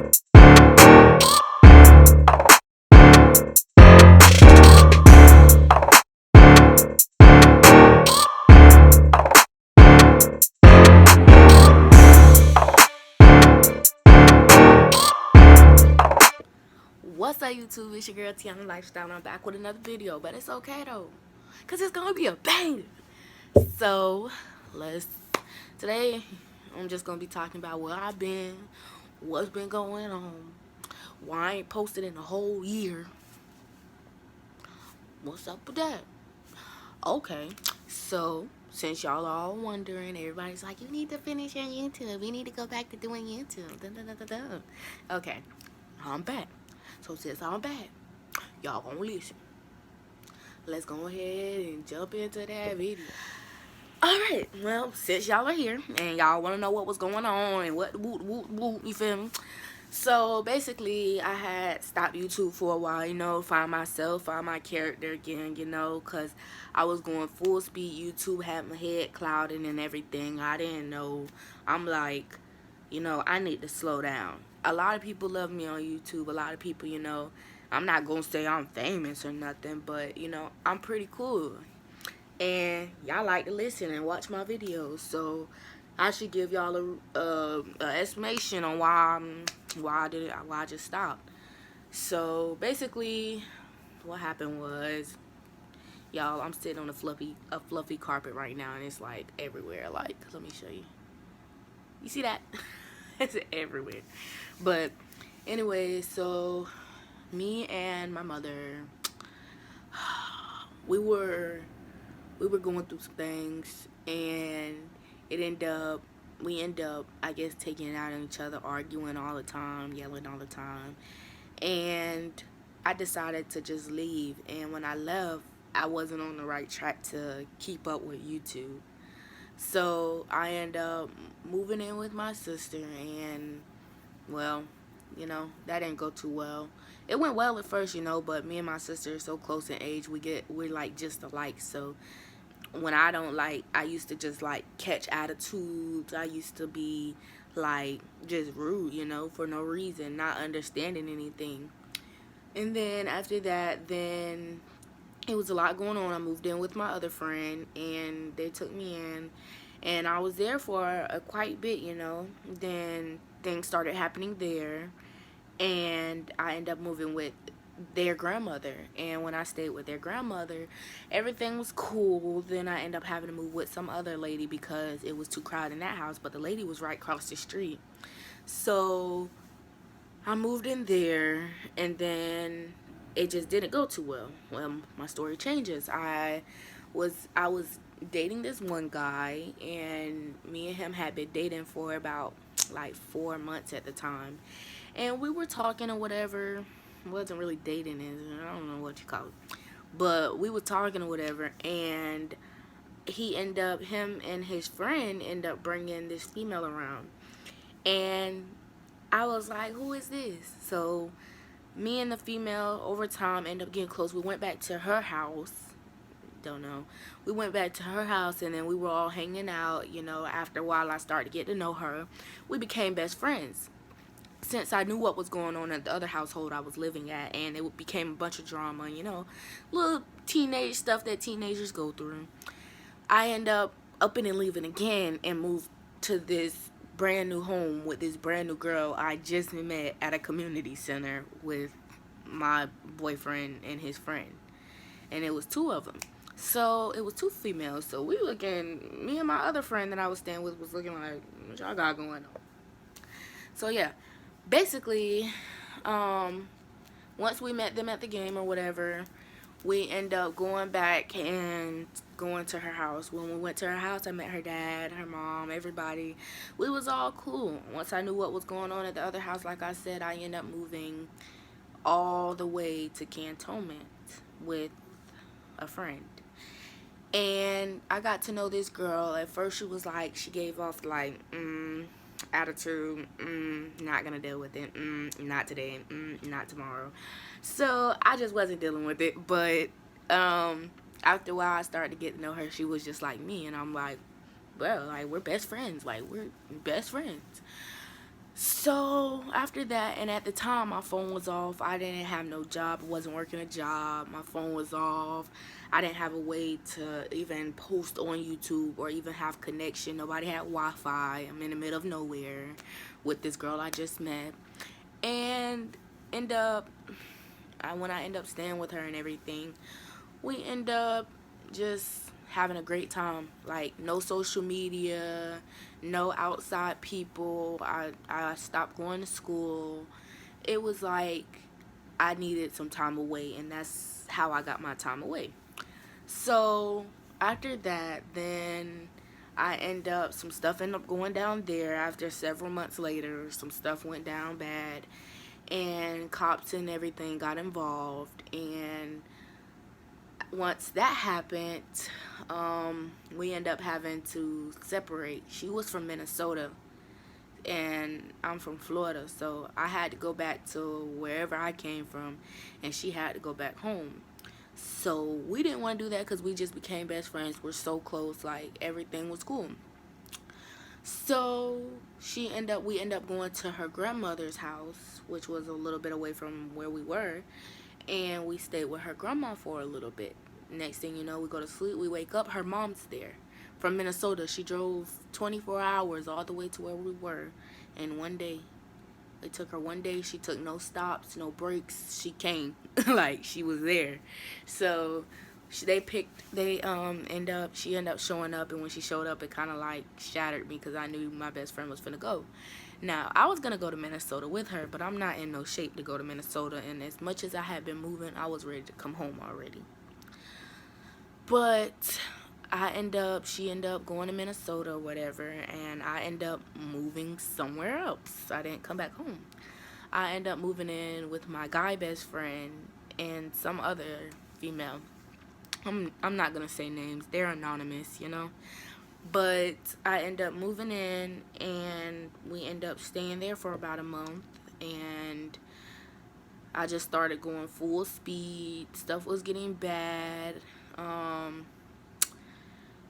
What's up, YouTube? It's your girl Tiana Lifestyle, and I'm back with another video. But it's okay though, cause it's gonna be a banger. So today I'm just gonna be talking about where I've been, what's been going on, why I ain't posted in a whole year. What's up with that? Okay, so since y'all are all wondering, everybody's like, you need to finish your YouTube. You need to go back to doing YouTube. Dun, dun, dun, dun, dun. Okay, I'm back. So since I'm back, y'all gonna listen. Let's go ahead and jump into that video. Alright, well, since y'all are here and y'all want to know what was going on and what woot woot woot, you feel me? So basically, I had stopped YouTube for a while, find myself, find my character again, because I was going full speed. YouTube had my head clouding and everything. I didn't know. I'm like, I need to slow down. A lot of people love me on YouTube. A lot of people, I'm not going to say I'm famous or nothing, but, I'm pretty cool. And y'all like to listen and watch my videos, so I should give y'all a estimation on why I just stopped. So basically, what happened was, y'all, I'm sitting on a fluffy carpet right now, and it's like everywhere. Like, let me show you. You see that? It's everywhere. But anyway, so me and my mother, we were going through some things, and we end up, I guess, taking it out on each other, arguing all the time, yelling all the time. And I decided to just leave. And when I left, I wasn't on the right track to keep up with YouTube. So I ended up moving in with my sister, and well, that didn't go too well. It went well at first, but me and my sister are so close in age, we're like just alike. So when I used to just like catch attitudes. I used to be like just rude, for no reason, not understanding anything. And then after that, then it was a lot going on. I moved in with my other friend, and they took me in, and I was there for a quite bit, Then things started happening there, and I ended up moving with their grandmother. And when I stayed with their grandmother, everything was cool. Then I ended up having to move with some other lady because it was too crowded in that house, but the lady was right across the street. So I moved in there, and then it just didn't go too well. Well, my story changes. I was dating this one guy, and me and him had been dating for about like 4 months at the time, and we were talking or whatever. Wasn't really dating, I don't know what you call it, but we were talking or whatever, and him and his friend end up bringing this female around, and I was like, who is this? So me and the female over time ended up getting close. We went back to her house. Don't know. We went back to her house, and then we were all hanging out. After a while, I started to get to know her. We became best friends. Since I knew what was going on at the other household I was living at, and it became a bunch of drama, little teenage stuff that teenagers go through. I end up upping and leaving again and moved to this brand new home with this brand new girl I just met at a community center with my boyfriend and his friend. And it was two of them. So it was two females. So me and my other friend that I was staying with was looking like, what y'all got going on? So yeah, basically, once we met them at the game or whatever, we end up going back and going to her house. When we went to her house, I met her dad, her mom, everybody. We was all cool. Once I knew what was going on at the other house, like I said, I ended up moving all the way to Cantonment with a friend. And I got to know this girl. At first, she gave off like, attitude, not gonna deal with it, not today, not tomorrow. So I just wasn't dealing with it. But after a while, I started to get to know her. She was just like me, and I'm like, well, like, we're best friends. Like, we're best friends. So after that, and at the time my phone was off. I didn't have no job. I wasn't working a job. My phone was off. I didn't have a way to even post on YouTube or even have connection. Nobody had Wi-Fi. I'm in the middle of nowhere with this girl I just met. And end up, when I end up staying with her and everything, we end up just having a great time. Like, no social media, no outside people. I stopped going to school. It was like I needed some time away, and that's how I got my time away. So after that, then some stuff ended up going down there. After several months later, some stuff went down bad, and cops and everything got involved. And once that happened, we ended up having to separate. She was from Minnesota, and I'm from Florida, so I had to go back to wherever I came from, and she had to go back home. So we didn't want to do that because we just became best friends. We're so close, like everything was cool. So we end up going to her grandmother's house, which was a little bit away from where we were, and we stayed with her grandma for a little bit. Next thing you know, we go to sleep, we wake up, her mom's there from Minnesota. She drove 24 hours all the way to where we were, and one day, it took her one day. She took no stops, no breaks. She came. Like, she was there. So she ended up showing up, and when she showed up, it kind of like shattered me because I knew my best friend was finna go. Now, I was gonna go to Minnesota with her, but I'm not in no shape to go to Minnesota, and as much as I had been moving, I was ready to come home already. But she ended up going to Minnesota or whatever, and I ended up moving somewhere else. I didn't come back home. I ended up moving in with my guy best friend and some other female. I'm not gonna say names. They're anonymous, you know. But I end up moving in, and we end up staying there for about a month, and I just started going full speed. Stuff was getting bad.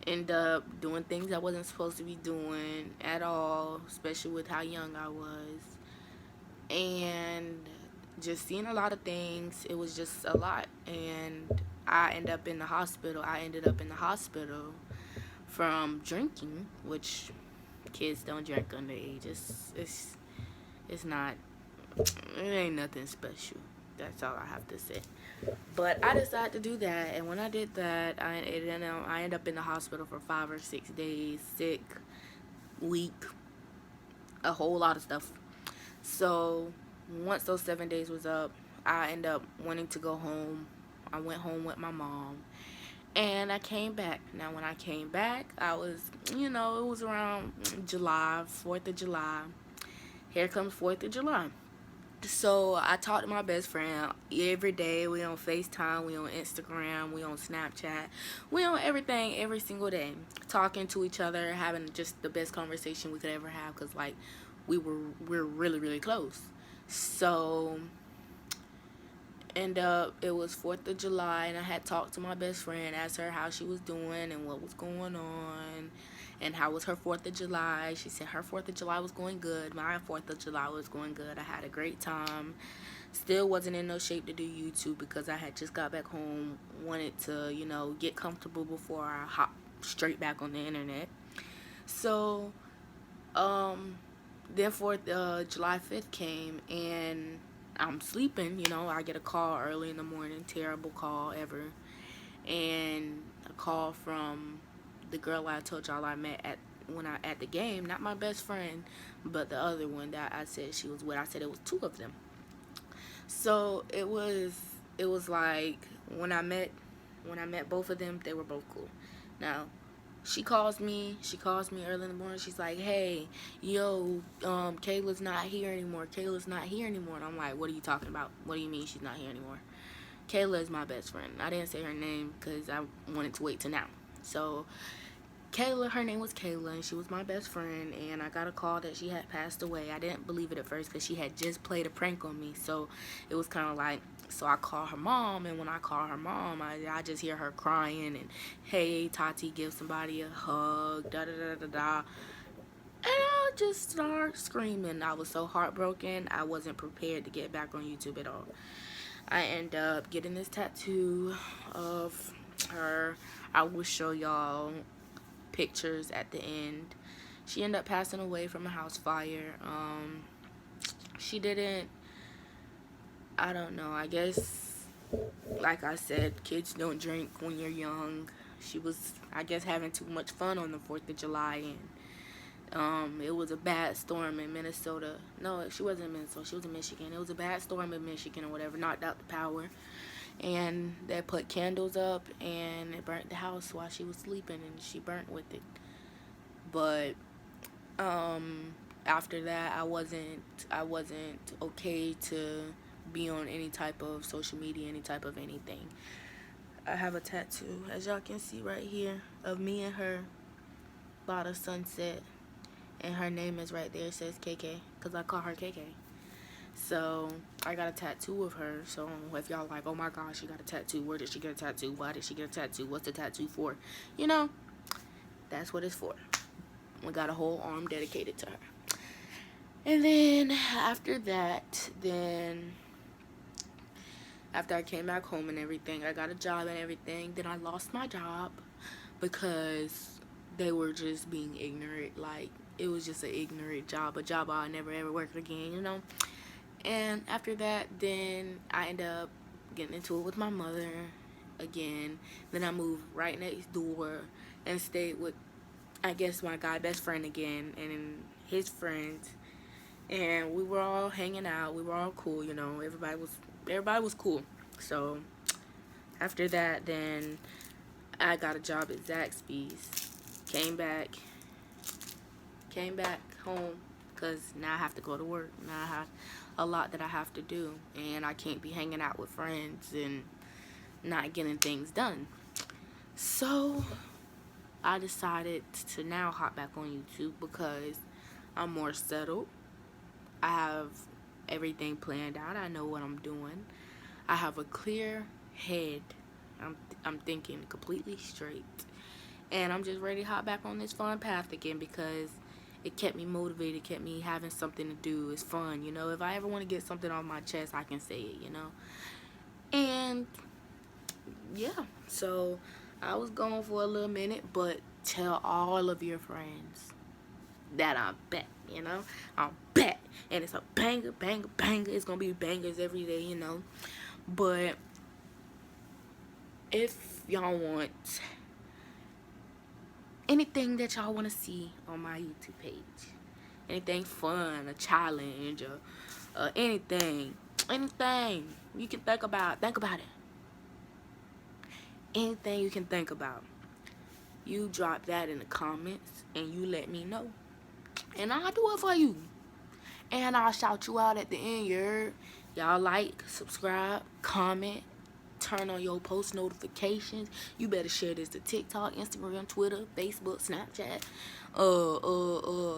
End up doing things I wasn't supposed to be doing at all, especially with how young I was, and just seeing a lot of things. It was just a lot, and I ended up in the hospital. From drinking, which kids don't drink underage. It's not. It ain't nothing special. That's all I have to say. But I decided to do that, and when I did that, I ended up in the hospital for 5 or 6 days, sick, weak, a whole lot of stuff. So once those 7 days was up, I ended up wanting to go home. I went home with my mom, and I came back. Now, when I came back, I was, it was around July, 4th of July. Here comes 4th of July. So I talk to my best friend every day. We on FaceTime, we on Instagram, we on Snapchat, we on everything every single day, talking to each other, having just the best conversation we could ever have, because like we're really, really close. So it was 4th of July, and I had talked to my best friend, asked her how she was doing and what was going on, and how was her 4th of July. She said her 4th of July was going good. My 4th of July was going good. I had a great time. Still wasn't in no shape to do YouTube because I had just got back home, wanted to, get comfortable before I hop straight back on the internet. So, then July 5th came, and I'm sleeping, I get a call early in the morning, terrible call ever, and a call from the girl I told y'all I met at the game, not my best friend, but the other one that I said she was with. I said it was two of them. So it was like when I met both of them, they were both cool. Now, she calls me early in the morning. She's like, hey, yo, Kayla's not here anymore. And I'm like, what are you talking about? What do you mean she's not here anymore? Kayla is my best friend. I didn't say her name because I wanted to wait till now. So her name was Kayla, and she was my best friend, and I got a call that she had passed away. I didn't believe it at first because she had just played a prank on me, so it was kind of like, so I call her mom, and when I call her mom, I just hear her crying, and, hey, Tati, give somebody a hug, da-da-da-da-da, and I I just started screaming. I was so heartbroken. I wasn't prepared to get back on YouTube at all. I end up getting this tattoo of her. I will show y'all pictures at the end. She ended up passing away from a house fire. She didn't, I don't know, I guess, like I said, kids don't drink when you're young. She was, I guess, having too much fun on the 4th of July, and it was a bad storm in Minnesota. No, she wasn't in Minnesota, she was in Michigan. It was a bad storm in Michigan or whatever, knocked out the power. And they put candles up, and it burnt the house while she was sleeping, and she burnt with it. But after that, I wasn't okay to be on any type of social media, any type of anything. I have a tattoo, as y'all can see right here, of me and her by the sunset, and her name is right there. It says KK, because I call her KK. So I got a tattoo of her. So if y'all like, oh my gosh, she got a tattoo, where did she get a tattoo, why did she get a tattoo, what's the tattoo for, you know, that's what it's for. We got a whole arm dedicated to her. And then after that, after I came back home and everything, I got a job and everything. Then I lost my job because they were just being ignorant. Like, it was just an ignorant job, a job I'll never ever work again, you know. And after that, then I ended up getting into it with my mother again. Then I moved right next door and stayed with, I guess, my guy best friend again, and his friends. And we were all hanging out. We were all cool, you know. Everybody was cool. So after that, then I got a job at Zaxby's. Came back home because now I have to go to work. Now I have a lot that I have to do, and I can't be hanging out with friends and not getting things done. So I decided to now hop back on YouTube because I'm more settled. I have everything planned out. I know what I'm doing. I have a clear head. I'm thinking completely straight. And I'm just ready to hop back on this fun path again because it kept me motivated, kept me having something to do. It's fun, you know. If I ever want to get something off my chest, I can say it, you know. And yeah, so I was gone for a little minute, but tell all of your friends that I'm back, you know. I'm back, and it's a banger, banger, banger. It's gonna be bangers every day, you know. But if y'all want anything that y'all want to see on my YouTube page, anything fun, a challenge, or anything you can think about it. Anything you can think about, you drop that in the comments and you let me know, and I'll do it for you, and I'll shout you out at the end. Y'all like, subscribe, comment, turn on your post notifications. You better share this to TikTok, Instagram, Twitter, Facebook, Snapchat,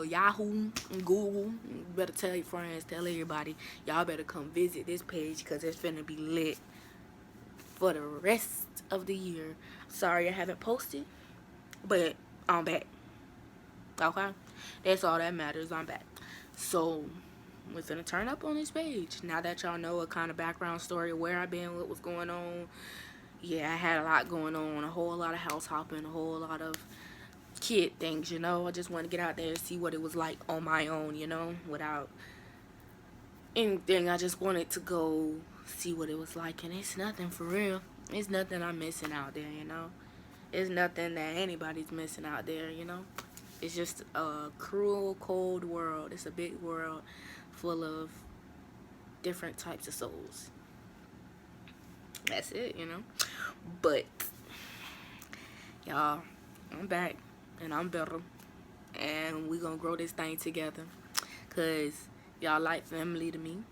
Yahoo, Google. You better tell your friends, tell everybody. Y'all better come visit this page because it's finna be lit for the rest of the year. Sorry I haven't posted, but I'm back. Okay? That's all that matters. I'm back. So we're finna turn up on this page. Now that y'all know a kind of background story of where I've been, what was going on. Yeah, I had a lot going on. A whole lot of house hopping. A whole lot of kid things, you know. I just wanted to get out there and see what it was like on my own, you know. Without anything. I just wanted to go see what it was like. And it's nothing for real. It's nothing I'm missing out there, you know. It's nothing that anybody's missing out there, you know. It's just a cruel, cold world. It's a big world full of different types of souls. That's it, you know. But y'all, I'm back and I'm better, and we gonna grow this thing together because y'all like family to me,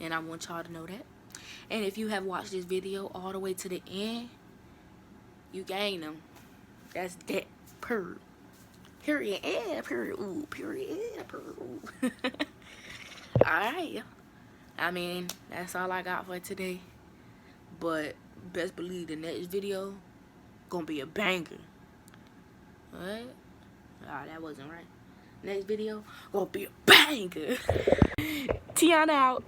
and I want y'all to know that. And if you have watched this video all the way to the end, you gain them. That's that. Period. Period. Yeah, period. Ooh, period. Yeah, period. Ooh. Alright. I mean, that's all I got for today. But best believe the next video gonna be a banger. What? Ah, that wasn't right. next video gonna be a banger. Tiana out.